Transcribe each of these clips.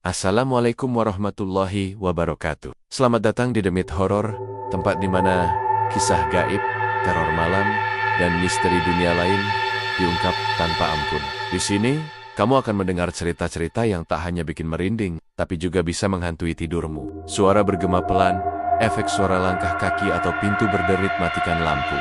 Assalamualaikum warahmatullahi wabarakatuh. Selamat datang di Demit Horor, tempat di mana kisah gaib, teror malam, dan misteri dunia lain diungkap tanpa ampun. Di sini, kamu akan mendengar cerita-cerita yang tak hanya bikin merinding, tapi juga bisa menghantui tidurmu. Suara bergema pelan, efek suara langkah kaki atau pintu berderit, matikan lampu.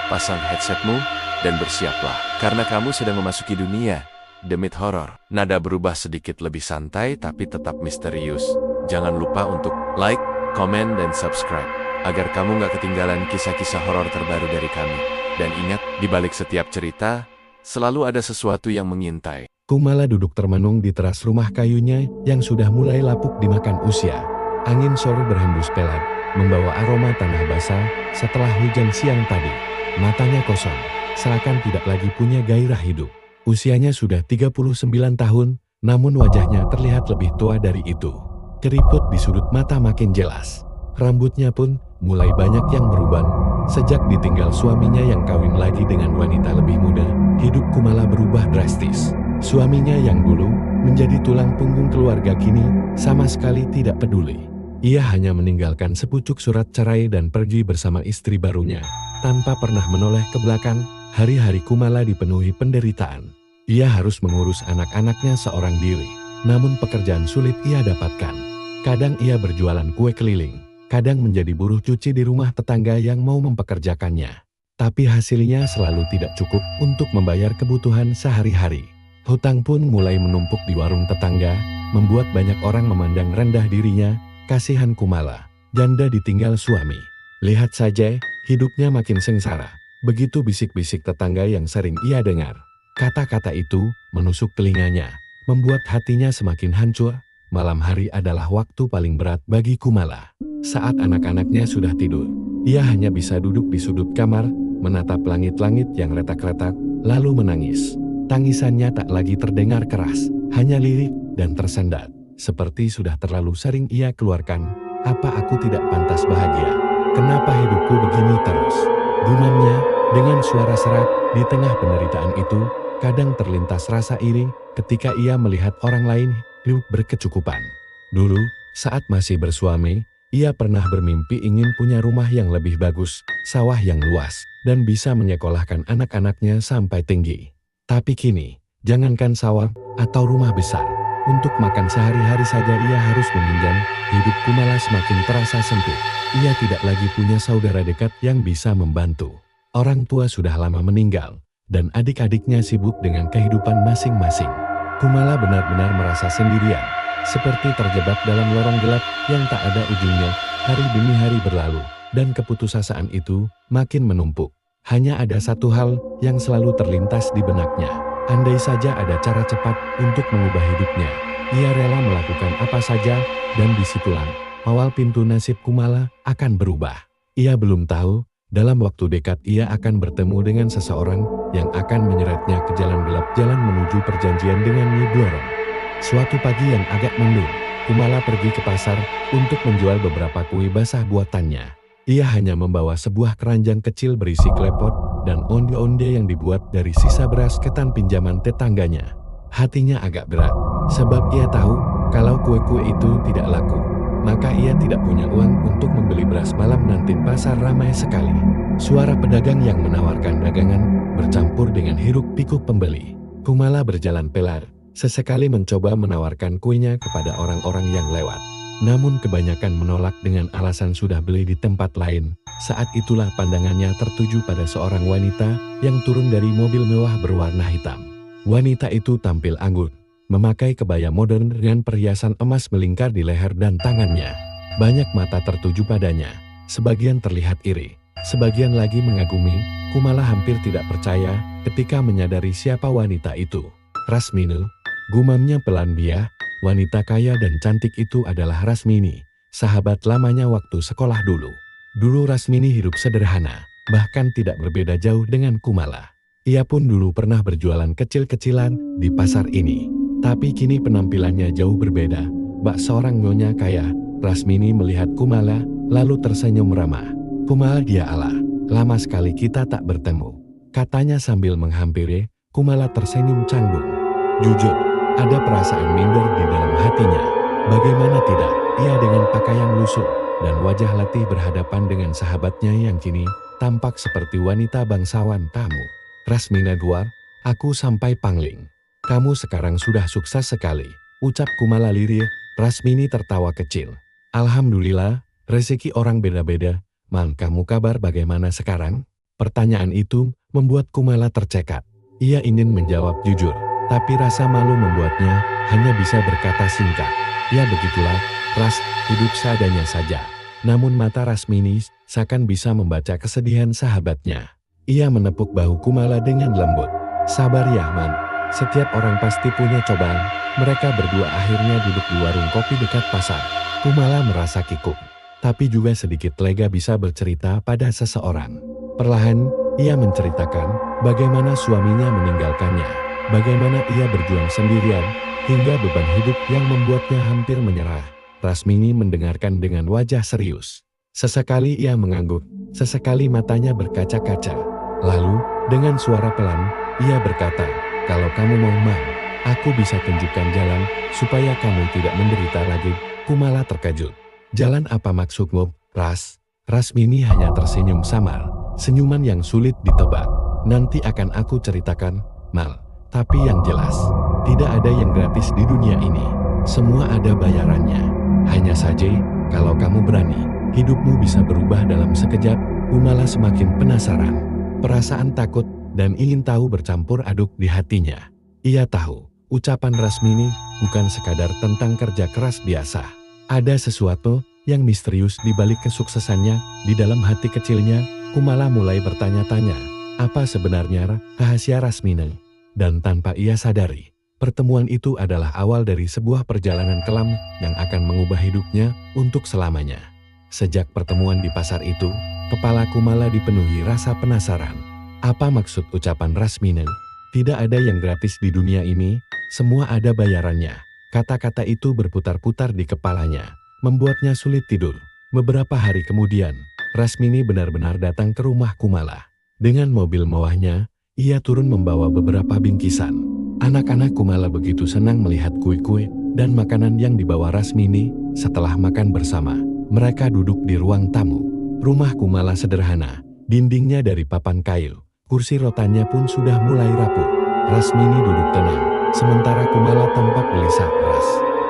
Pasang headsetmu, dan bersiaplah, karena kamu sedang memasuki dunia Demit Horor. Nada berubah sedikit lebih santai tapi tetap misterius. Jangan lupa untuk like, komen, dan subscribe agar kamu gak ketinggalan kisah-kisah horor terbaru dari kami. Dan ingat, di balik setiap cerita, selalu ada sesuatu yang mengintai. Kumala duduk termenung di teras rumah kayunya yang sudah mulai lapuk dimakan usia. Angin sore berhembus pelat, membawa aroma tanah basah setelah hujan siang tadi. Matanya kosong, seakan tidak lagi punya gairah hidup. Usianya sudah 39 tahun, namun wajahnya terlihat lebih tua dari itu. Keriput di sudut mata makin jelas. Rambutnya pun mulai banyak yang beruban. Sejak ditinggal suaminya yang kawin lagi dengan wanita lebih muda, hidup Kumala berubah drastis. Suaminya yang dulu menjadi tulang punggung keluarga kini sama sekali tidak peduli. Ia hanya meninggalkan sepucuk surat cerai dan pergi bersama istri barunya. Tanpa pernah menoleh ke belakang, hari-hari Kumala dipenuhi penderitaan. Ia harus mengurus anak-anaknya seorang diri, namun pekerjaan sulit ia dapatkan. Kadang ia berjualan kue keliling, kadang menjadi buruh cuci di rumah tetangga yang mau mempekerjakannya. Tapi hasilnya selalu tidak cukup untuk membayar kebutuhan sehari-hari. Hutang pun mulai menumpuk di warung tetangga, membuat banyak orang memandang rendah dirinya. Kasihan Kumala, janda ditinggal suami. Lihat saja, hidupnya makin sengsara. Begitu bisik-bisik tetangga yang sering ia dengar. Kata-kata itu menusuk telinganya, membuat hatinya semakin hancur. Malam hari adalah waktu paling berat bagi Kumala. Saat anak-anaknya sudah tidur, ia hanya bisa duduk di sudut kamar, menatap langit-langit yang retak-retak, lalu menangis. Tangisannya tak lagi terdengar keras, hanya lirik dan tersendat. Seperti sudah terlalu sering ia keluarkan. Apa aku tidak pantas bahagia? Kenapa hidupku begini terus? Gumamnya dengan suara serak. Di tengah penderitaan itu, kadang terlintas rasa iri ketika ia melihat orang lain hidup berkecukupan. Dulu, saat masih bersuami, ia pernah bermimpi ingin punya rumah yang lebih bagus, sawah yang luas, dan bisa menyekolahkan anak-anaknya sampai tinggi. Tapi kini, jangankan sawah atau rumah besar, untuk makan sehari-hari saja ia harus meminjam. Hidup Kumala semakin terasa sempit. Ia tidak lagi punya saudara dekat yang bisa membantu. Orang tua sudah lama meninggal, dan adik-adiknya sibuk dengan kehidupan masing-masing. Kumala benar-benar merasa sendirian, seperti terjebak dalam lorong gelap yang tak ada ujungnya. Hari demi hari berlalu, dan keputusasaan itu makin menumpuk. Hanya ada satu hal yang selalu terlintas di benaknya. Andai saja ada cara cepat untuk mengubah hidupnya, ia rela melakukan apa saja, dan disitulah awal pintu nasib Kumala akan berubah. Ia belum tahu, dalam waktu dekat ia akan bertemu dengan seseorang yang akan menyeretnya ke jalan gelap, jalan menuju perjanjian dengan Nyi Blorong. Suatu pagi yang agak mendung, Kumala pergi ke pasar untuk menjual beberapa kue basah buatannya. Ia hanya membawa sebuah keranjang kecil berisi klepot dan onde-onde yang dibuat dari sisa beras ketan pinjaman tetangganya. Hatinya agak berat, sebab ia tahu kalau kue-kue itu tidak laku, maka ia tidak punya uang untuk membeli beras malam nanti. Pasar ramai sekali. Suara pedagang yang menawarkan dagangan bercampur dengan hiruk-pikuk pembeli. Kumala berjalan pelar, sesekali mencoba menawarkan kuenya kepada orang-orang yang lewat. Namun kebanyakan menolak dengan alasan sudah beli di tempat lain. Saat itulah pandangannya tertuju pada seorang wanita yang turun dari mobil mewah berwarna hitam. Wanita itu tampil anggun, memakai kebaya modern dengan perhiasan emas melingkar di leher dan tangannya. Banyak mata tertuju padanya, sebagian terlihat iri, sebagian lagi mengagumi. Kumala hampir tidak percaya ketika menyadari siapa wanita itu. Rasmini, gumamnya pelan dia. Wanita kaya dan cantik itu adalah Rasmini, sahabat lamanya waktu sekolah dulu. Dulu Rasmini hidup sederhana, bahkan tidak berbeda jauh dengan Kumala. Ia pun dulu pernah berjualan kecil-kecilan di pasar ini. Tapi kini penampilannya jauh berbeda, bak seorang nyonya kaya. Rasmini melihat Kumala, lalu tersenyum ramah. Kumala, dia Allah, lama sekali kita tak bertemu, katanya sambil menghampiri. Kumala tersenyum canggung. Jujur, ada perasaan minder di dalam hatinya. Bagaimana tidak, ia dengan pakaian lusuh dan wajah letih berhadapan dengan sahabatnya yang kini tampak seperti wanita bangsawan tamu. Rasmina Dwar, aku sampai pangling. Kamu sekarang sudah sukses sekali, ucap Kumala lirih. Rasmini tertawa kecil. Alhamdulillah, rezeki orang beda-beda. Man, kamu kabar bagaimana sekarang? Pertanyaan itu membuat Kumala tercekat. Ia ingin menjawab jujur, tapi rasa malu membuatnya hanya bisa berkata singkat. Ya begitulah, Ras, hidup seadanya saja. Namun mata Rasmini seakan bisa membaca kesedihan sahabatnya. Ia menepuk bahu Kumala dengan lembut. Sabar ya, Man. Setiap orang pasti punya cobaan. Mereka berdua akhirnya duduk di warung kopi dekat pasar. Kumala merasa kikuk, tapi juga sedikit lega bisa bercerita pada seseorang. Perlahan, ia menceritakan bagaimana suaminya meninggalkannya, bagaimana ia berjuang sendirian, hingga beban hidup yang membuatnya hampir menyerah. Rasmini mendengarkan dengan wajah serius. Sesekali ia mengangguk, sesekali matanya berkaca-kaca. Lalu, dengan suara pelan, ia berkata, "Kalau kamu mau, Man, aku bisa tunjukkan jalan supaya kamu tidak menderita lagi." Kumala terkejut. "Jalan apa maksudmu, Ras?" Rasmini hanya tersenyum samar, senyuman yang sulit ditebak. "Nanti akan aku ceritakan, Mal. Tapi yang jelas, tidak ada yang gratis di dunia ini. Semua ada bayarannya. Hanya saja, kalau kamu berani, hidupmu bisa berubah dalam sekejap." Kumala semakin penasaran. Perasaan takut dan ingin tahu bercampur aduk di hatinya. Ia tahu, ucapan Rasmini bukan sekadar tentang kerja keras biasa. Ada sesuatu yang misterius di balik kesuksesannya. Di dalam hati kecilnya, Kumala mulai bertanya-tanya, apa sebenarnya rahasia Rasmini? Dan tanpa ia sadari, pertemuan itu adalah awal dari sebuah perjalanan kelam yang akan mengubah hidupnya untuk selamanya. Sejak pertemuan di pasar itu, kepala Kumala dipenuhi rasa penasaran. Apa maksud ucapan Rasmini? Tidak ada yang gratis di dunia ini, semua ada bayarannya. Kata-kata itu berputar-putar di kepalanya, membuatnya sulit tidur. Beberapa hari kemudian, Rasmini benar-benar datang ke rumah Kumala. Dengan mobil mewahnya, ia turun membawa beberapa bingkisan. Anak-anak Kumala begitu senang melihat kue-kue dan makanan yang dibawa Rasmini. Setelah makan bersama, mereka duduk di ruang tamu. Rumah Kumala sederhana, dindingnya dari papan kayu. Kursi rotannya pun sudah mulai rapuh. Rasmini duduk tenang, sementara Kumala tampak gelisah keras.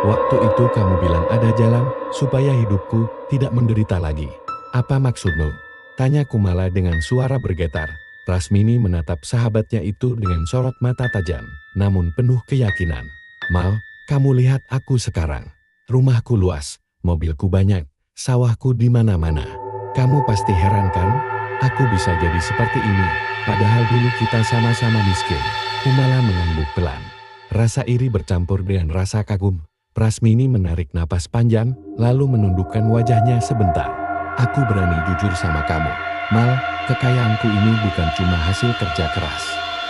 "Waktu itu kamu bilang ada jalan, supaya hidupku tidak menderita lagi. Apa maksudmu?" tanya Kumala dengan suara bergetar. Rasmini menatap sahabatnya itu dengan sorot mata tajam, namun penuh keyakinan. "Mal, kamu lihat aku sekarang. Rumahku luas, mobilku banyak, sawahku di mana-mana. Kamu pasti heran kan? Aku bisa jadi seperti ini, padahal dulu kita sama-sama miskin." Kumala mengangguk pelan. Rasa iri bercampur dengan rasa kagum. Rasmini menarik napas panjang, lalu menundukkan wajahnya sebentar. "Aku berani jujur sama kamu, Mal, kekayaanku ini bukan cuma hasil kerja keras.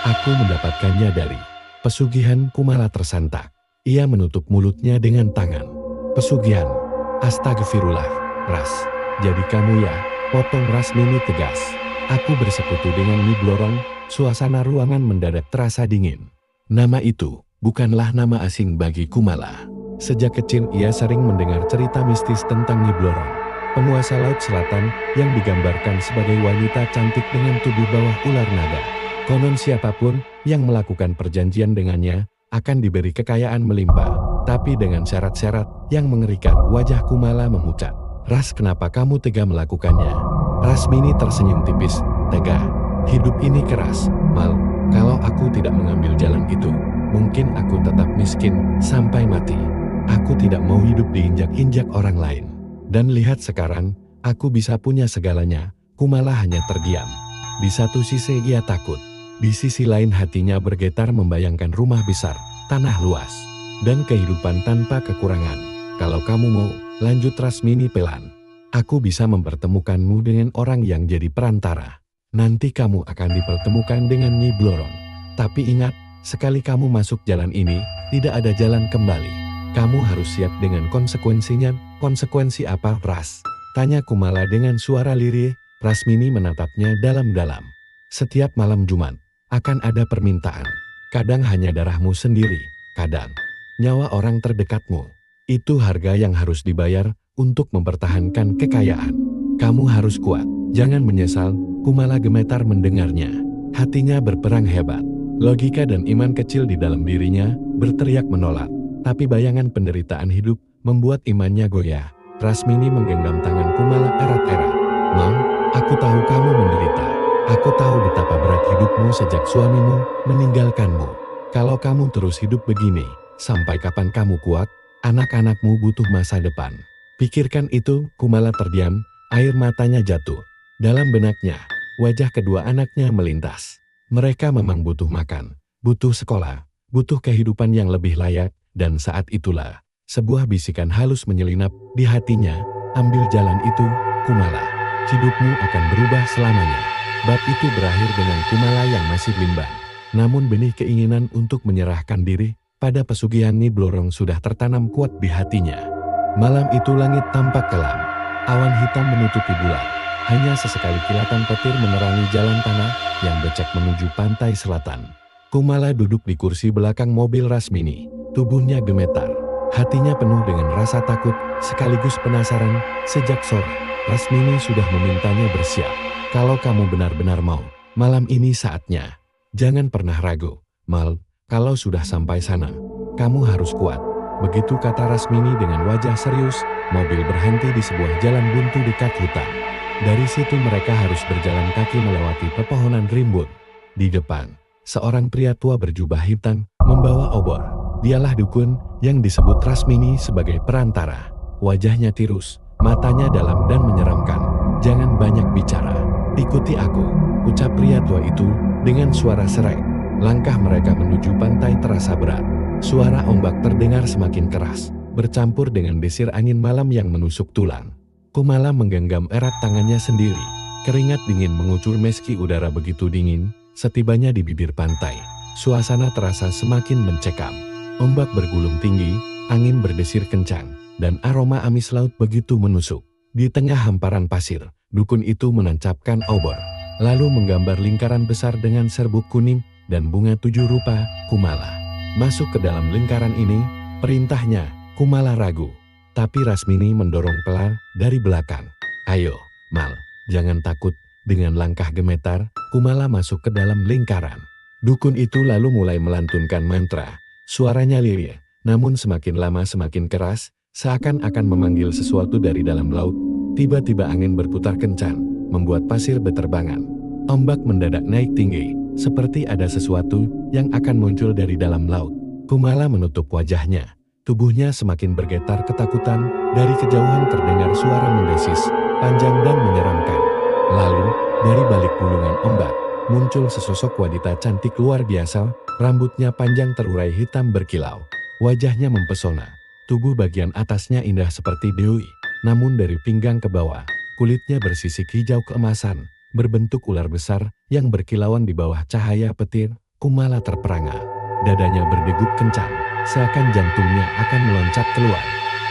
Aku mendapatkannya dari pesugihan." Kumala tersentak. Ia menutup mulutnya dengan tangan. "Pesugihan? Astagfirullah, Ras. Jadi kamu ya?" potong Rasmini tegas. "Aku bersekutu dengan Nyi Blorong." Suasana ruangan mendadak terasa dingin. Nama itu bukanlah nama asing bagi Kumala. Sejak kecil ia sering mendengar cerita mistis tentang Nyi Blorong, penguasa Laut Selatan yang digambarkan sebagai wanita cantik dengan tubuh bawah ular naga. Konon siapapun yang melakukan perjanjian dengannya akan diberi kekayaan melimpah, tapi dengan syarat-syarat yang mengerikan. Wajah Kumala memucat. "Ras, kenapa kamu tega melakukannya?" Rasmini tersenyum tipis. "Tega? Hidup ini keras, Mal. Kalau aku tidak mengambil jalan itu, mungkin aku tetap miskin sampai mati. Aku tidak mau hidup diinjak-injak orang lain. Dan lihat sekarang, aku bisa punya segalanya." Kumala hanya terdiam. Di satu sisi ia takut, di sisi lain hatinya bergetar membayangkan rumah besar, tanah luas, dan kehidupan tanpa kekurangan. "Kalau kamu mau," lanjut Rasmini pelan, "aku bisa mempertemukanmu dengan orang yang jadi perantara. Nanti kamu akan dipertemukan dengan Nyi Blorong. Tapi ingat, sekali kamu masuk jalan ini, tidak ada jalan kembali. Kamu harus siap dengan konsekuensinya." "Konsekuensi apa, Ras?" tanya Kumala dengan suara lirih. Rasmini menatapnya dalam-dalam. "Setiap malam Jumat, akan ada permintaan. Kadang hanya darahmu sendiri, kadang nyawa orang terdekatmu. Itu harga yang harus dibayar untuk mempertahankan kekayaan. Kamu harus kuat, jangan menyesal. Kumala gemetar mendengarnya. Hatinya berperang hebat. Logika dan iman kecil di dalam dirinya berteriak menolak. Tapi bayangan penderitaan hidup membuat imannya goyah. Rasmini menggenggam tangan Kumala erat-erat. "Mam, aku tahu kamu menderita. Aku tahu betapa berat hidupmu sejak suamimu meninggalkanmu. Kalau kamu terus hidup begini, sampai kapan kamu kuat? Anak-anakmu butuh masa depan." Pikirkan itu, Kumala terdiam, air matanya jatuh. Dalam benaknya, wajah kedua anaknya melintas. Mereka memang butuh makan, butuh sekolah, butuh kehidupan yang lebih layak, dan saat itulah, sebuah bisikan halus menyelinap di hatinya, "Ambil jalan itu, Kumala. Hidupmu akan berubah selamanya." Bab itu berakhir dengan Kumala yang masih bimbang. Namun benih keinginan untuk menyerahkan diri pada pesugihan Nyi Blorong sudah tertanam kuat di hatinya. Malam itu langit tampak kelam. Awan hitam menutupi bulan. Hanya sesekali kilatan petir menerangi jalan tanah yang becek menuju pantai selatan. Kumala duduk di kursi belakang mobil Rasmini. Tubuhnya gemetar. Hatinya penuh dengan rasa takut sekaligus penasaran. Sejak sore, Rasmini sudah memintanya bersiap. "Kalau kamu benar-benar mau, malam ini saatnya. Jangan pernah ragu, Mal. Kalau sudah sampai sana, kamu harus kuat." Begitu kata Rasmini dengan wajah serius. Mobil berhenti di sebuah jalan buntu dekat hutan. Dari situ mereka harus berjalan kaki melewati pepohonan rimbun. Di depan, seorang pria tua berjubah hitam membawa obor. Dialah dukun yang disebut Rasmini sebagai perantara. Wajahnya tirus, matanya dalam dan menyeramkan. "Jangan banyak bicara. Ikuti aku," ucap pria tua itu dengan suara serak. Langkah mereka menuju pantai terasa berat. Suara ombak terdengar semakin keras, bercampur dengan desir angin malam yang menusuk tulang. Kumala menggenggam erat tangannya sendiri. Keringat dingin mengucur meski udara begitu dingin. Setibanya di bibir pantai, suasana terasa semakin mencekam. Ombak bergulung tinggi, angin berdesir kencang, dan aroma amis laut begitu menusuk. Di tengah hamparan pasir, dukun itu menancapkan obor, lalu menggambar lingkaran besar dengan serbuk kuning dan bunga 7 rupa. "Kumala, masuk ke dalam lingkaran ini," perintahnya. Kumala ragu, tapi Rasmini mendorong pelan dari belakang. "Ayo, Mal, jangan takut." Dengan langkah gemetar, Kumala masuk ke dalam lingkaran. Dukun itu lalu mulai melantunkan mantra. Suaranya lirih, namun semakin lama semakin keras, seakan-akan memanggil sesuatu dari dalam laut. Tiba-tiba angin berputar kencang, membuat pasir beterbangan. Ombak mendadak naik tinggi, seperti ada sesuatu yang akan muncul dari dalam laut. Kumala menutup wajahnya. Tubuhnya semakin bergetar ketakutan. Dari kejauhan terdengar suara mendesis, panjang dan menyeramkan. Lalu, dari balik gulungan ombak, muncul sesosok wanita cantik luar biasa. Rambutnya panjang terurai hitam berkilau. Wajahnya mempesona. Tubuh bagian atasnya indah seperti dewi. Namun dari pinggang ke bawah, kulitnya bersisik hijau keemasan, berbentuk ular besar yang berkilauan di bawah cahaya petir. Kumala terperangah. Dadanya berdegup kencang, seakan jantungnya akan meloncat keluar.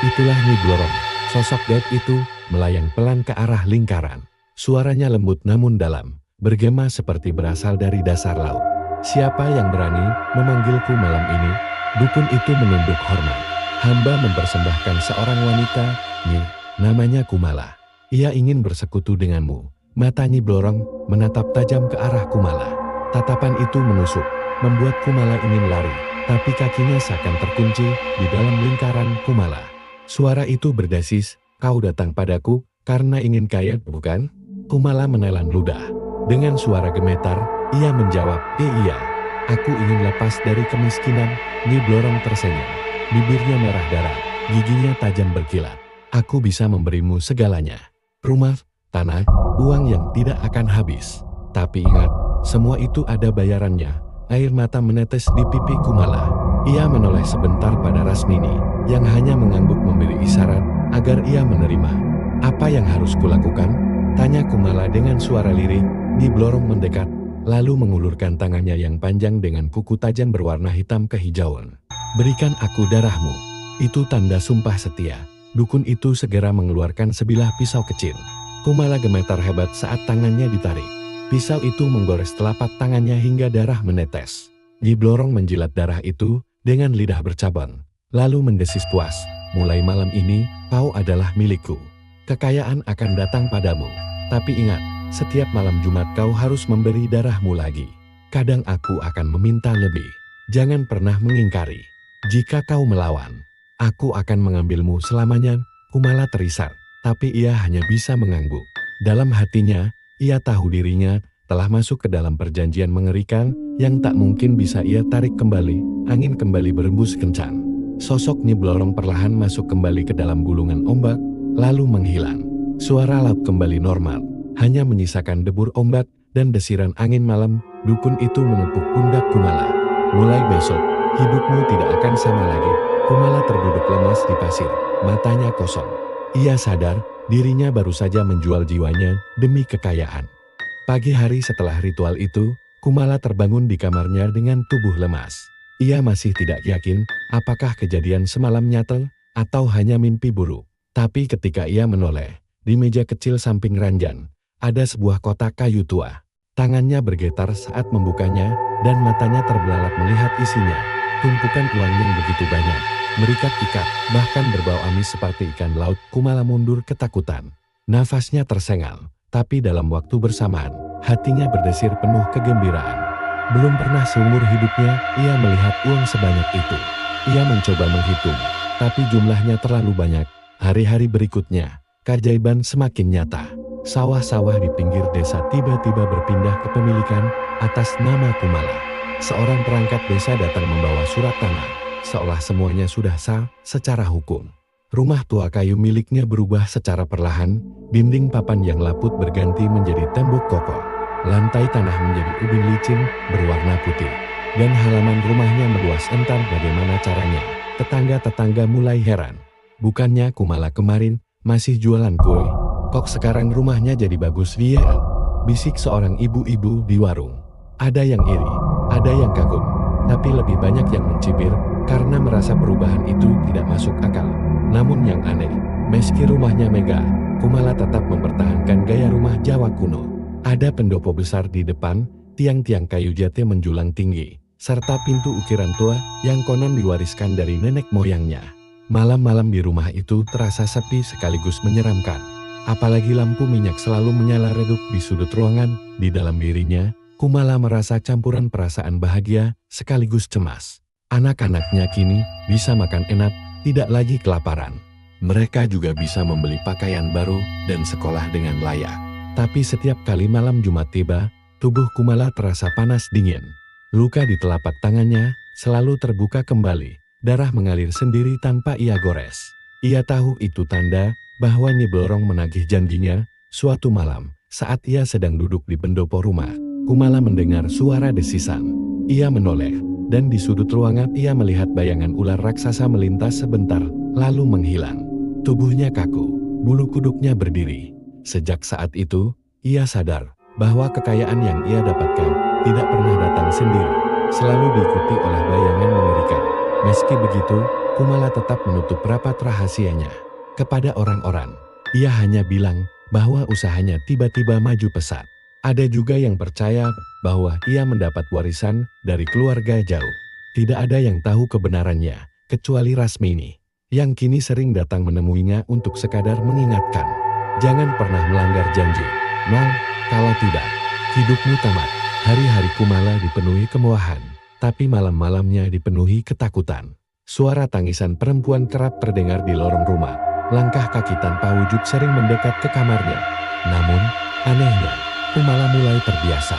Itulah Nyi Blorong. Sosok gaib itu melayang pelan ke arah lingkaran. Suaranya lembut namun dalam, bergema seperti berasal dari dasar laut. "Siapa yang berani memanggilku malam ini?" Dukun itu menunduk hormat. "Hamba mempersembahkan seorang wanita, Nyi. Namanya Kumala. Ia ingin bersekutu denganmu." Mata Nyi Blorong menatap tajam ke arah Kumala. Tatapan itu menusuk, membuat Kumala ingin lari. Tapi kakinya seakan terkunci di dalam lingkaran Kumala. Suara itu berdesis, "Kau datang padaku karena ingin kaya, bukan?" Kumala menelan ludah. Dengan suara gemetar, ia menjawab, Iya. Aku ingin lepas dari kemiskinan." Nyi Blorong tersenyum. Bibirnya merah darah, giginya tajam berkilat. "Aku bisa memberimu segalanya. Rumah, tanah, uang yang tidak akan habis. Tapi ingat, semua itu ada bayarannya." Air mata menetes di pipi Kumala. Ia menoleh sebentar pada Rasmini, yang hanya mengangguk memberi isyarat agar ia menerima. "Apa yang harus kulakukan?" tanya Kumala dengan suara lirih. Nyi Blorong mendekat, lalu mengulurkan tangannya yang panjang dengan kuku tajam berwarna hitam kehijauan. "Berikan aku darahmu." Itu tanda sumpah setia. Dukun itu segera mengeluarkan sebilah pisau kecil. Kumala gemetar hebat saat tangannya ditarik. Pisau itu menggores telapak tangannya hingga darah menetes. Nyi Blorong menjilat darah itu dengan lidah bercabang, lalu mendesis puas. mulai malam ini, kau adalah milikku. Kekayaan akan datang padamu. Tapi ingat, setiap malam Jumat kau harus memberi darahmu lagi. Kadang aku akan meminta lebih. Jangan pernah mengingkari. Jika kau melawan, aku akan mengambilmu selamanya. Kumala terisak, tapi ia hanya bisa mengangguk. Dalam hatinya, ia tahu dirinya telah masuk ke dalam perjanjian mengerikan yang tak mungkin bisa ia tarik kembali. Angin kembali berembus kencang. Sosok Nyi Blorong perlahan masuk kembali ke dalam gulungan ombak, lalu menghilang. Suara laut kembali normal, hanya menyisakan debur ombak dan desiran angin malam. Dukun itu menepuk pundak Kumala. Mulai besok, hidupmu tidak akan sama lagi. Kumala terduduk lemas di pasir, matanya kosong. Ia sadar, dirinya baru saja menjual jiwanya demi kekayaan. Pagi hari setelah ritual itu, Kumala terbangun di kamarnya dengan tubuh lemas. Ia masih tidak yakin apakah kejadian semalam nyata atau hanya mimpi buruk. Tapi ketika ia menoleh, di meja kecil samping ranjang, ada sebuah kotak kayu tua. Tangannya bergetar saat membukanya, dan matanya terbelalak melihat isinya. Tumpukan uang yang begitu banyak, merikat-ikat, bahkan berbau amis seperti ikan laut. Kumala mundur ketakutan. Nafasnya tersengal, tapi dalam waktu bersamaan, hatinya berdesir penuh kegembiraan. Belum pernah seumur hidupnya ia melihat uang sebanyak itu. Ia mencoba menghitung, tapi jumlahnya terlalu banyak. Hari-hari berikutnya, keajaiban semakin nyata. Sawah-sawah di pinggir desa tiba-tiba berpindah kepemilikan atas nama Kumala. Seorang perangkat desa datang membawa surat tanah, seolah semuanya sudah sah secara hukum. Rumah tua kayu miliknya berubah secara perlahan, dinding papan yang laput berganti menjadi tembok kokoh. Lantai tanah menjadi ubin licin berwarna putih, dan halaman rumahnya meluas. Entah bagaimana caranya, tetangga-tetangga mulai heran. Bukannya Kumala kemarin masih jualan kue, kok sekarang rumahnya jadi bagus dia? Bisik seorang ibu-ibu di warung. Ada yang iri, ada yang kagum, tapi lebih banyak yang mencibir karena merasa perubahan itu tidak masuk akal. Namun yang aneh, meski rumahnya megah, Kumala tetap mempertahankan gaya rumah Jawa kuno. Ada pendopo besar di depan, tiang-tiang kayu jati menjulang tinggi, serta pintu ukiran tua yang konon diwariskan dari nenek moyangnya. Malam-malam di rumah itu terasa sepi sekaligus menyeramkan. Apalagi lampu minyak selalu menyala redup di sudut ruangan. Di dalam dirinya, Kumala merasa campuran perasaan bahagia sekaligus cemas. Anak-anaknya kini bisa makan enak, tidak lagi kelaparan. Mereka juga bisa membeli pakaian baru dan sekolah dengan layak. Tapi setiap kali malam Jumat tiba, tubuh Kumala terasa panas dingin. Luka di telapak tangannya selalu terbuka kembali. Darah mengalir sendiri tanpa ia gores. Ia tahu itu tanda bahwa Nyi Blorong menagih janjinya. Suatu malam, saat ia sedang duduk di pendopo rumah, Kumala mendengar suara desisan. Ia menoleh, dan di sudut ruangan ia melihat bayangan ular raksasa melintas sebentar, lalu menghilang. Tubuhnya kaku, bulu kuduknya berdiri. Sejak saat itu, ia sadar bahwa kekayaan yang ia dapatkan tidak pernah datang sendiri, selalu diikuti oleh bayangan mengerikan. Meski begitu, Kumala tetap menutup rapat rahasianya. Kepada orang-orang, ia hanya bilang bahwa usahanya tiba-tiba maju pesat. Ada juga yang percaya bahwa ia mendapat warisan dari keluarga jauh. Tidak ada yang tahu kebenarannya, kecuali Rasmini, yang kini sering datang menemuinya untuk sekadar mengingatkan. Jangan pernah melanggar janji, Mal, kalau tidak, hidupmu tamat. Hari-hari Kumala dipenuhi kemewahan, tapi malam-malamnya dipenuhi ketakutan. Suara tangisan perempuan kerap terdengar di lorong rumah. Langkah kaki tanpa wujud sering mendekat ke kamarnya. Namun, anehnya, Kumala mulai terbiasa.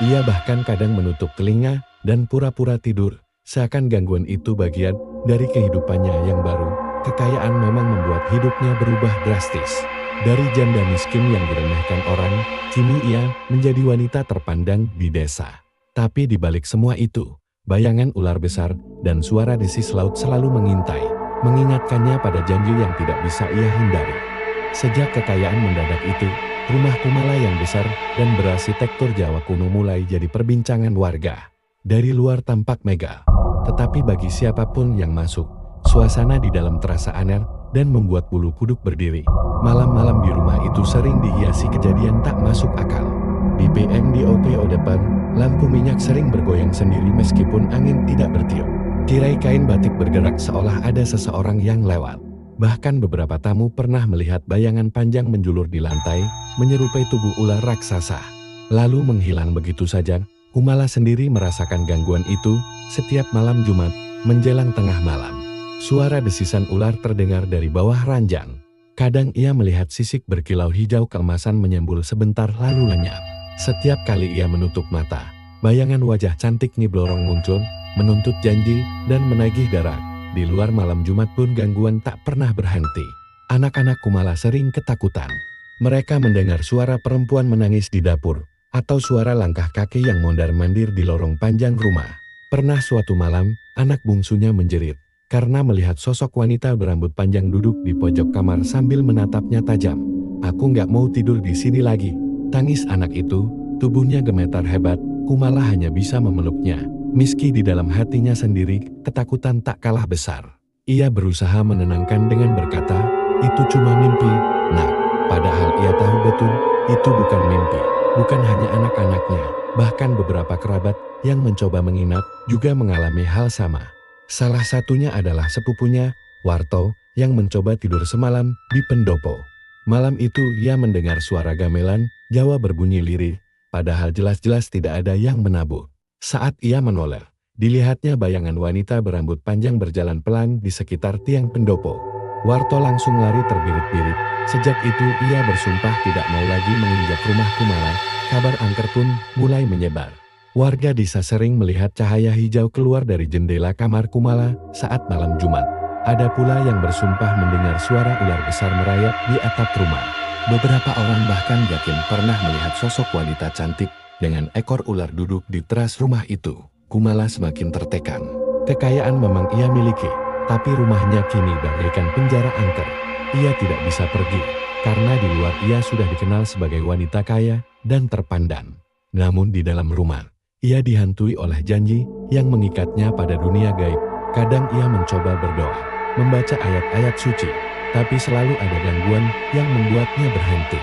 Ia bahkan kadang menutup telinga dan pura-pura tidur, seakan gangguan itu bagian dari kehidupannya yang baru. Kekayaan memang membuat hidupnya berubah drastis. Dari janda miskin yang diremehkan orang, kini ia menjadi wanita terpandang di desa. Tapi di balik semua itu, bayangan ular besar dan suara desis laut selalu mengintai, mengingatkannya pada janji yang tidak bisa ia hindari. Sejak kekayaan mendadak itu, rumah Kumala yang besar dan berarsitektur Jawa kuno mulai jadi perbincangan warga. Dari luar tampak megah, tetapi bagi siapapun yang masuk, suasana di dalam terasa aneh dan membuat bulu kuduk berdiri. Malam-malam di rumah itu sering dihiasi kejadian tak masuk akal. Di PMDOPO depan, lampu minyak sering bergoyang sendiri meskipun angin tidak bertiup. Tirai kain batik bergerak seolah ada seseorang yang lewat. Bahkan beberapa tamu pernah melihat bayangan panjang menjulur di lantai, menyerupai tubuh ular raksasa. Lalu menghilang begitu saja. Kumala sendiri merasakan gangguan itu setiap malam Jumat menjelang tengah malam. Suara desisan ular terdengar dari bawah ranjang. Kadang ia melihat sisik berkilau hijau keemasan menyembul sebentar lalu lenyap. Setiap kali ia menutup mata, bayangan wajah cantik Nyi Blorong muncul, menuntut janji dan menagih darah. Di luar malam Jumat pun gangguan tak pernah berhenti. Anak-anak Kumala sering ketakutan. Mereka mendengar suara perempuan menangis di dapur, atau suara langkah kaki yang mondar-mandir di lorong panjang rumah. Pernah suatu malam, anak bungsunya menjerit, karena melihat sosok wanita berambut panjang duduk di pojok kamar sambil menatapnya tajam. "Aku nggak mau tidur di sini lagi," tangis anak itu. Tubuhnya gemetar hebat. Kumala hanya bisa memeluknya. Meski di dalam hatinya sendiri, ketakutan tak kalah besar. Ia berusaha menenangkan dengan berkata, "Itu cuma mimpi, Nak." Padahal ia tahu betul, itu bukan mimpi. Bukan hanya anak-anaknya, bahkan beberapa kerabat yang mencoba menginap juga mengalami hal sama. Salah satunya adalah sepupunya, Warto, yang mencoba tidur semalam di pendopo. Malam itu ia mendengar suara gamelan, Jawa berbunyi lirih, padahal jelas-jelas tidak ada yang menabuh. Saat ia menoleh, dilihatnya bayangan wanita berambut panjang berjalan pelan di sekitar tiang pendopo. Warto langsung lari terbirit-birit. Sejak itu ia bersumpah tidak mau lagi menginjak rumah Kumala. Kabar angker pun mulai menyebar. Warga desa sering melihat cahaya hijau keluar dari jendela kamar Kumala saat malam Jumat. Ada pula yang bersumpah mendengar suara ular besar merayap di atap rumah. Beberapa orang bahkan yakin pernah melihat sosok wanita cantik dengan ekor ular duduk di teras rumah itu. Kumala semakin tertekan. Kekayaan memang ia miliki, tapi rumahnya kini bagaikan penjara angker. Ia tidak bisa pergi, karena di luar ia sudah dikenal sebagai wanita kaya dan terpandang. Namun di dalam rumah, ia dihantui oleh janji yang mengikatnya pada dunia gaib. Kadang ia mencoba berdoa, membaca ayat-ayat suci, tapi selalu ada gangguan yang membuatnya berhenti.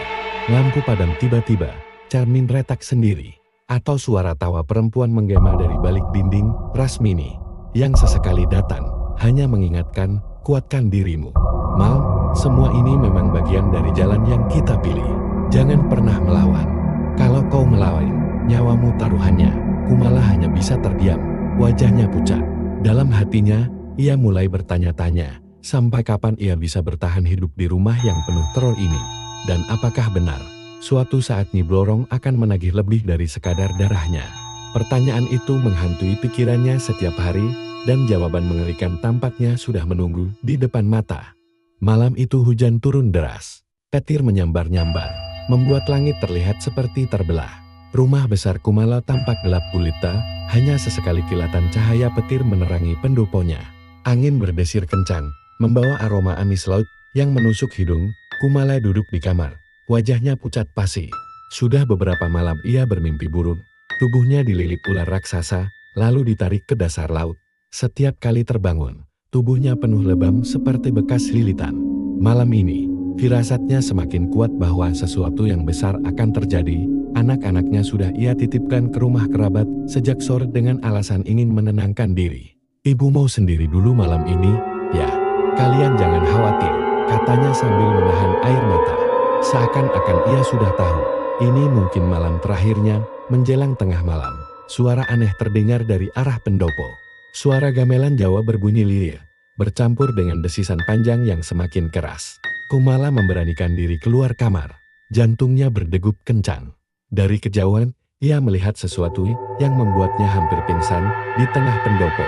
Lampu padam tiba-tiba, cermin retak sendiri, atau suara tawa perempuan menggema dari balik dinding. Rasmini, yang sesekali datang, hanya mengingatkan, "Kuatkan dirimu, Mal, semua ini memang bagian dari jalan yang kita pilih. Jangan pernah melawan. Kalau kau melawan, nyawamu taruhannya." Kumala hanya bisa terdiam, wajahnya pucat. Dalam hatinya, ia mulai bertanya-tanya, sampai kapan ia bisa bertahan hidup di rumah yang penuh teror ini? Dan apakah benar, suatu saat Nyi Blorong akan menagih lebih dari sekadar darahnya? Pertanyaan itu menghantui pikirannya setiap hari, dan jawaban mengerikan tampaknya sudah menunggu di depan mata. Malam itu hujan turun deras. Petir menyambar-nyambar, membuat langit terlihat seperti terbelah. Rumah besar Kumala tampak gelap gulita, hanya sesekali kilatan cahaya petir menerangi pendoponya. Angin berdesir kencang, membawa aroma amis laut yang menusuk hidung. Kumala duduk di kamar, wajahnya pucat pasi. Sudah beberapa malam ia bermimpi buruk. Tubuhnya dililit ular raksasa, lalu ditarik ke dasar laut. Setiap kali terbangun, tubuhnya penuh lebam seperti bekas lilitan. Malam ini, firasatnya semakin kuat bahwa sesuatu yang besar akan terjadi. Anak-anaknya sudah ia titipkan ke rumah kerabat sejak sore dengan alasan ingin menenangkan diri. "Ibu mau sendiri dulu malam ini, ya? Kalian jangan khawatir," katanya sambil menahan air mata. Seakan-akan ia sudah tahu, ini mungkin malam terakhirnya. Menjelang tengah malam, suara aneh terdengar dari arah pendopo. Suara gamelan Jawa berbunyi lirir, bercampur dengan desisan panjang yang semakin keras. Kumala memberanikan diri keluar kamar. Jantungnya berdegup kencang. Dari kejauhan, ia melihat sesuatu yang membuatnya hampir pingsan di tengah pendopo.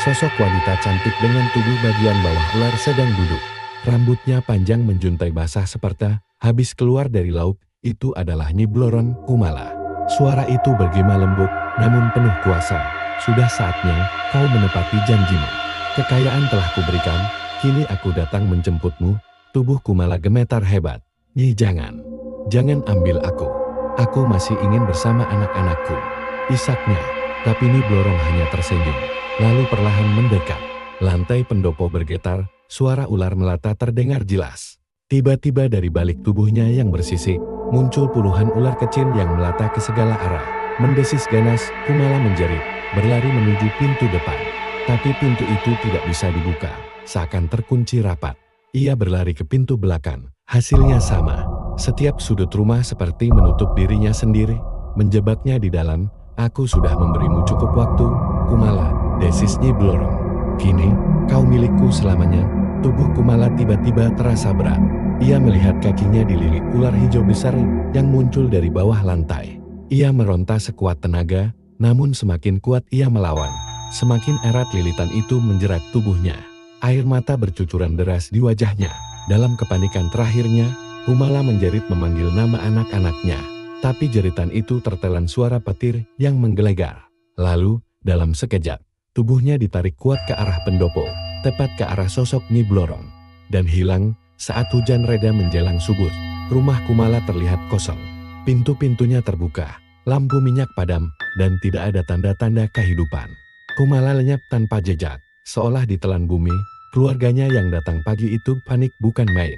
Sosok wanita cantik dengan tubuh bagian bawah ular sedang duduk. Rambutnya panjang menjuntai basah seperti habis keluar dari laut. Itu adalah Nyi Blorong Kumala. Suara itu bergema lembut, namun penuh kuasa. "Sudah saatnya kau menepati janjimu. Kekayaan telah kuberikan, kini aku datang menjemputmu." Tubuh Kumala gemetar hebat. "Nyi, jangan ambil aku. Aku masih ingin bersama anak-anakku," isaknya. Tapi Nyi Blorong hanya tersenyum, lalu perlahan mendekat. Lantai pendopo bergetar, suara ular melata terdengar jelas. Tiba-tiba dari balik tubuhnya yang bersisik, muncul puluhan ular kecil yang melata ke segala arah. Mendesis ganas, Kumala menjerit, berlari menuju pintu depan. Tapi pintu itu tidak bisa dibuka, seakan terkunci rapat. Ia berlari ke pintu belakang. Hasilnya sama. Setiap sudut rumah seperti menutup dirinya sendiri, menjebaknya di dalam. Aku sudah memberimu cukup waktu, Kumala, desis Nyi Blorong. Kini, kau milikku selamanya. Tubuh Kumala tiba-tiba terasa berat. Ia melihat kakinya dililit ular hijau besar yang muncul dari bawah lantai. Ia meronta sekuat tenaga, namun semakin kuat ia melawan, semakin erat lilitan itu menjerat tubuhnya. Air mata bercucuran deras di wajahnya. Dalam kepanikan terakhirnya, Kumala menjerit memanggil nama anak-anaknya. Tapi jeritan itu tertelan suara petir yang menggelegar. Lalu, dalam sekejap, tubuhnya ditarik kuat ke arah pendopo, tepat ke arah sosok Nyi Blorong. Dan hilang saat hujan reda menjelang subuh. Rumah Kumala terlihat kosong. Pintu-pintunya terbuka, lampu minyak padam, dan tidak ada tanda-tanda kehidupan. Kumala lenyap tanpa jejak, seolah ditelan bumi. Keluarganya yang datang pagi itu panik bukan main.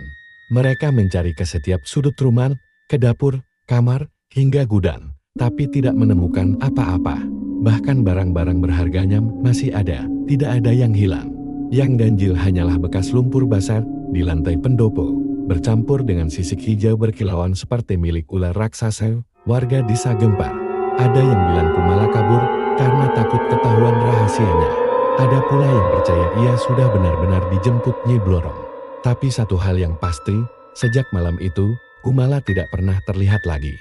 Mereka mencari ke setiap sudut rumah, ke dapur, kamar, hingga gudang, tapi tidak menemukan apa-apa. Bahkan barang-barang berharganya masih ada, tidak ada yang hilang. Yang ganjil hanyalah bekas lumpur basah di lantai pendopo, bercampur dengan sisik hijau berkilauan seperti milik ular raksasa. Warga desa gempar. Ada yang bilang Kumala kabur karena takut ketahuan rahasianya. Ada pula yang percaya ia sudah benar-benar dijemput Nyi Blorong. Tapi satu hal yang pasti, sejak malam itu, Kumala tidak pernah terlihat lagi.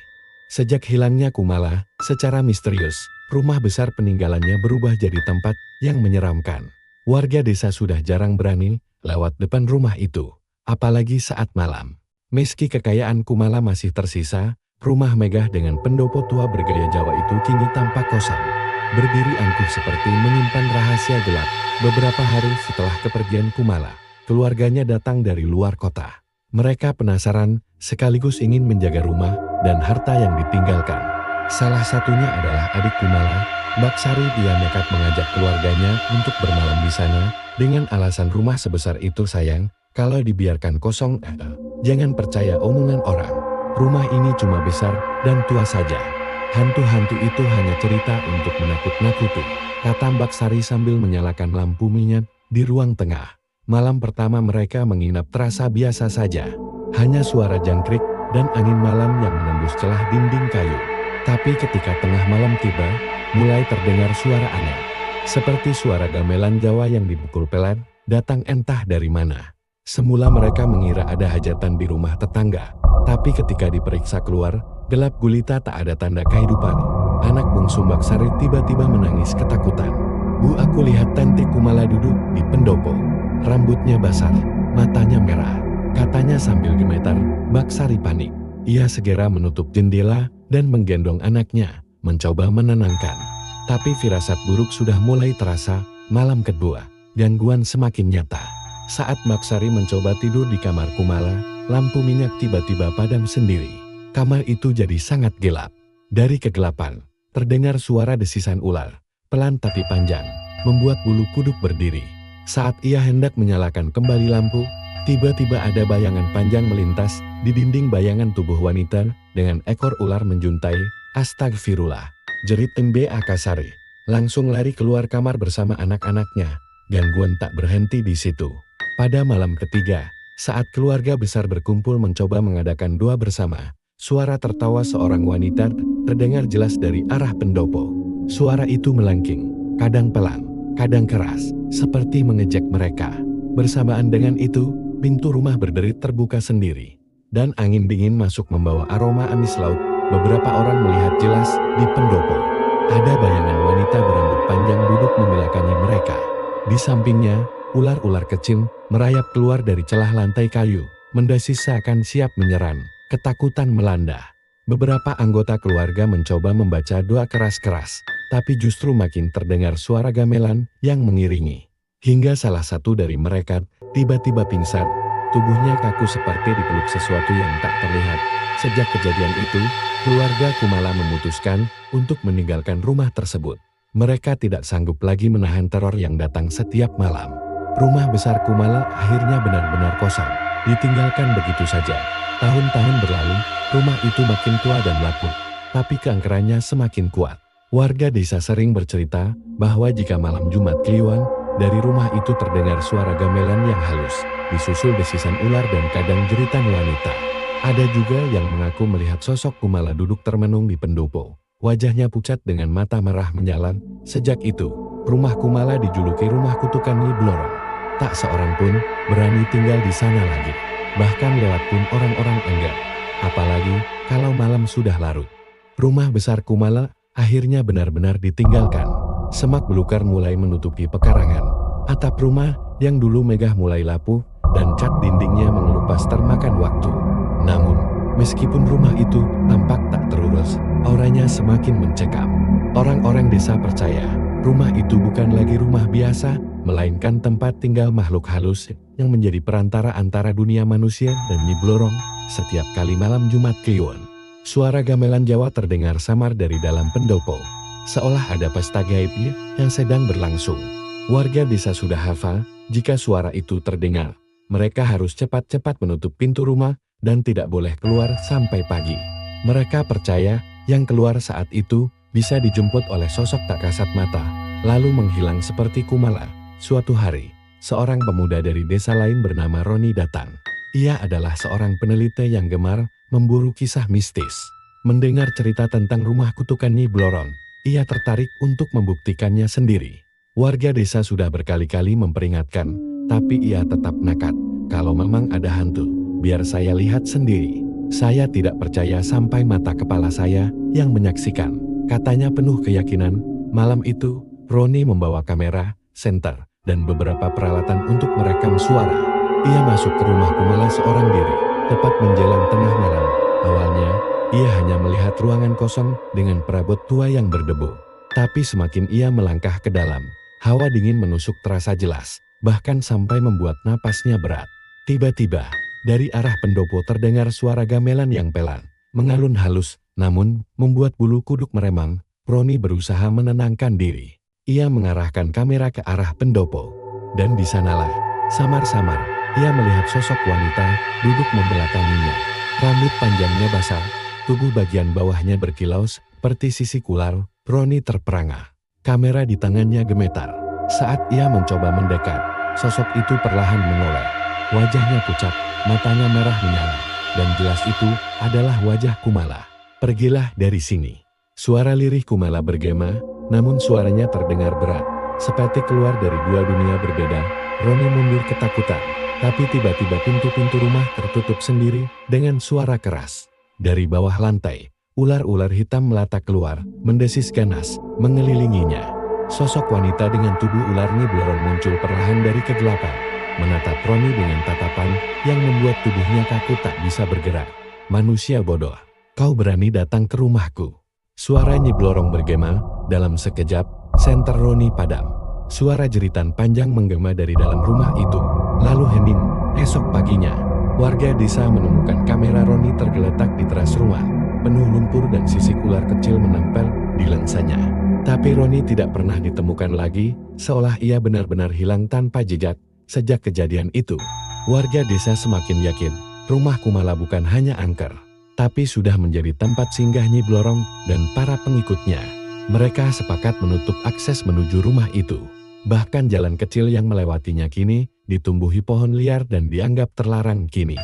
Sejak hilangnya Kumala, secara misterius, rumah besar peninggalannya berubah jadi tempat yang menyeramkan. Warga desa sudah jarang berani lewat depan rumah itu, apalagi saat malam. Meski kekayaan Kumala masih tersisa, rumah megah dengan pendopo tua bergaya Jawa itu kini tampak kosong. Berdiri angkuh seperti menyimpan rahasia gelap. Beberapa hari setelah kepergian Kumala, keluarganya datang dari luar kota. Mereka penasaran, sekaligus ingin menjaga rumah dan harta yang ditinggalkan. Salah satunya adalah adik Kumala, Mbak Sari. Dia nekat mengajak keluarganya untuk bermalam di sana, dengan alasan rumah sebesar itu sayang, kalau dibiarkan kosong, jangan percaya omongan orang. Rumah ini cuma besar dan tua saja. Hantu-hantu itu hanya cerita untuk menakut-nakuti, kata Mbak Sari sambil menyalakan lampu minyak di ruang tengah. Malam pertama mereka menginap terasa biasa saja. Hanya suara jangkrik dan angin malam yang menembus celah dinding kayu. Tapi ketika tengah malam tiba, mulai terdengar suara aneh. Seperti suara gamelan Jawa yang dipukul pelan, datang entah dari mana. Semula mereka mengira ada hajatan di rumah tetangga. Tapi ketika diperiksa keluar, gelap gulita tak ada tanda kehidupan. Anak bungsu Mbak Sari tiba-tiba menangis ketakutan. Bu, aku lihat Tante Kumala duduk di pendopo. Rambutnya basah, matanya merah. Katanya sambil gemetar. Mbak Sari panik. Ia segera menutup jendela dan menggendong anaknya, mencoba menenangkan. Tapi firasat buruk sudah mulai terasa. Malam kedua, gangguan semakin nyata. Saat Mbak Sari mencoba tidur di kamar Kumala, lampu minyak tiba-tiba padam sendiri. Kamar itu jadi sangat gelap. Dari kegelapan, terdengar suara desisan ular, pelan tapi panjang, membuat bulu kuduk berdiri. Saat ia hendak menyalakan kembali lampu, tiba-tiba ada bayangan panjang melintas di dinding bayangan tubuh wanita dengan ekor ular menjuntai. Astagfirullah, jerit Mbe Akasari. Langsung lari keluar kamar bersama anak-anaknya. Gangguan tak berhenti di situ. Pada malam ketiga, saat keluarga besar berkumpul mencoba mengadakan doa bersama, suara tertawa seorang wanita terdengar jelas dari arah pendopo. Suara itu melengking, kadang pelan, kadang keras, seperti mengejek mereka. Bersamaan dengan itu, pintu rumah berderit terbuka sendiri, dan angin dingin masuk membawa aroma amis laut. Beberapa orang melihat jelas di pendopo. Ada bayangan wanita berambut panjang duduk membelakangi mereka. Di sampingnya, ular-ular kecil merayap keluar dari celah lantai kayu, mendesis seakan siap menyerang. Ketakutan melanda. Beberapa anggota keluarga mencoba membaca doa keras-keras, tapi justru makin terdengar suara gamelan yang mengiringi. Hingga salah satu dari mereka tiba-tiba pingsan, tubuhnya kaku seperti dipeluk sesuatu yang tak terlihat. Sejak kejadian itu, keluarga Kumala memutuskan untuk meninggalkan rumah tersebut. Mereka tidak sanggup lagi menahan teror yang datang setiap malam. Rumah besar Kumala akhirnya benar-benar kosong, ditinggalkan begitu saja. Tahun-tahun berlalu, rumah itu makin tua dan lapuk, tapi keangkerannya semakin kuat. Warga desa sering bercerita bahwa jika malam Jumat Kliwon, dari rumah itu terdengar suara gamelan yang halus, disusul desisan ular dan kadang jeritan wanita. Ada juga yang mengaku melihat sosok Kumala duduk termenung di pendopo. Wajahnya pucat dengan mata merah menyala. Sejak itu, rumah Kumala dijuluki rumah kutukan Nyi Blorong. Tak seorang pun berani tinggal di sana lagi. Bahkan lewat pun orang-orang enggan. Apalagi kalau malam sudah larut. Rumah besar Kumala akhirnya benar-benar ditinggalkan. Semak belukar mulai menutupi pekarangan. Atap rumah yang dulu megah mulai lapuk dan cat dindingnya mengelupas termakan waktu. Namun, meskipun rumah itu tampak tak terurus, auranya semakin mencekam. Orang-orang desa percaya, rumah itu bukan lagi rumah biasa, melainkan tempat tinggal makhluk halus yang menjadi perantara antara dunia manusia dan Nyi Blorong. Setiap kali malam Jumat Kliwon, suara gamelan Jawa terdengar samar dari dalam pendopo. Seolah ada pesta gaib yang sedang berlangsung. Warga desa sudah hafal, jika suara itu terdengar, mereka harus cepat-cepat menutup pintu rumah dan tidak boleh keluar sampai pagi. Mereka percaya yang keluar saat itu bisa dijemput oleh sosok tak kasat mata, lalu menghilang seperti Kumala. Suatu hari, seorang pemuda dari desa lain bernama Roni datang. Ia adalah seorang peneliti yang gemar memburu kisah mistis. Mendengar cerita tentang rumah kutukan Nyi Blorong, ia tertarik untuk membuktikannya sendiri. Warga desa sudah berkali-kali memperingatkan, tapi ia tetap nekat. Kalau memang ada hantu, biar saya lihat sendiri. Saya tidak percaya sampai mata kepala saya yang menyaksikan, katanya penuh keyakinan. Malam itu, Roni membawa kamera, senter, dan beberapa peralatan untuk merekam suara. Ia masuk ke rumah Kumala seorang diri, tepat menjelang tengah malam. Awalnya, ia hanya melihat ruangan kosong dengan perabot tua yang berdebu. Tapi semakin ia melangkah ke dalam, hawa dingin menusuk terasa jelas, bahkan sampai membuat napasnya berat. Tiba-tiba, dari arah pendopo terdengar suara gamelan yang pelan, mengalun halus, namun membuat bulu kuduk meremang. Roni berusaha menenangkan diri. Ia mengarahkan kamera ke arah pendopo. Dan di sanalah, samar-samar, ia melihat sosok wanita duduk membelakanginya. Rambut panjangnya basah, tubuh bagian bawahnya berkilau seperti sisik ular. Roni terperangah. Kamera di tangannya gemetar. Saat ia mencoba mendekat, sosok itu perlahan menoleh. Wajahnya pucat, matanya merah menyala, dan jelas itu adalah wajah Kumala. Pergilah dari sini. Suara lirih Kumala bergema, namun suaranya terdengar berat, seperti keluar dari dua dunia berbeda. Roni mundur ketakutan, tapi tiba-tiba pintu-pintu rumah tertutup sendiri dengan suara keras. Dari bawah lantai, ular-ular hitam melata keluar, mendesis ganas, mengelilinginya. Sosok wanita dengan tubuh ular Nyi Blorong muncul perlahan dari kegelapan, menatap Roni dengan tatapan yang membuat tubuhnya kaku tak bisa bergerak. Manusia bodoh, kau berani datang ke rumahku. Suara Nyi Blorong bergema, dalam sekejap, senter Roni padam. Suara jeritan panjang menggema dari dalam rumah itu. Lalu hening, esok paginya, warga desa menemukan kamera Roni tergeletak di teras rumah. Penuh lumpur dan sisik ular kecil menempel di lensanya. Tapi Roni tidak pernah ditemukan lagi, seolah ia benar-benar hilang tanpa jejak. Sejak kejadian itu, warga desa semakin yakin, rumah Kumala bukan hanya angker, tapi sudah menjadi tempat singgah Nyi Blorong dan para pengikutnya. Mereka sepakat menutup akses menuju rumah itu. Bahkan jalan kecil yang melewatinya kini ditumbuhi pohon liar dan dianggap terlarang kini.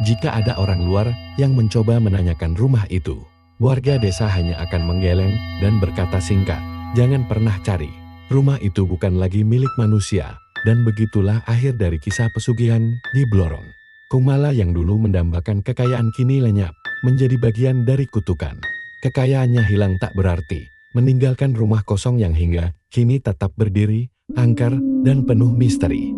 Jika ada orang luar yang mencoba menanyakan rumah itu, warga desa hanya akan menggeleng dan berkata singkat, jangan pernah cari. Rumah itu bukan lagi milik manusia. Dan begitulah akhir dari kisah pesugihan Nyi Blorong. Kumala yang dulu mendambakan kekayaan kini lenyap, menjadi bagian dari kutukan. Kekayaannya hilang tak berarti, meninggalkan rumah kosong yang hingga kini tetap berdiri, angker, dan penuh misteri.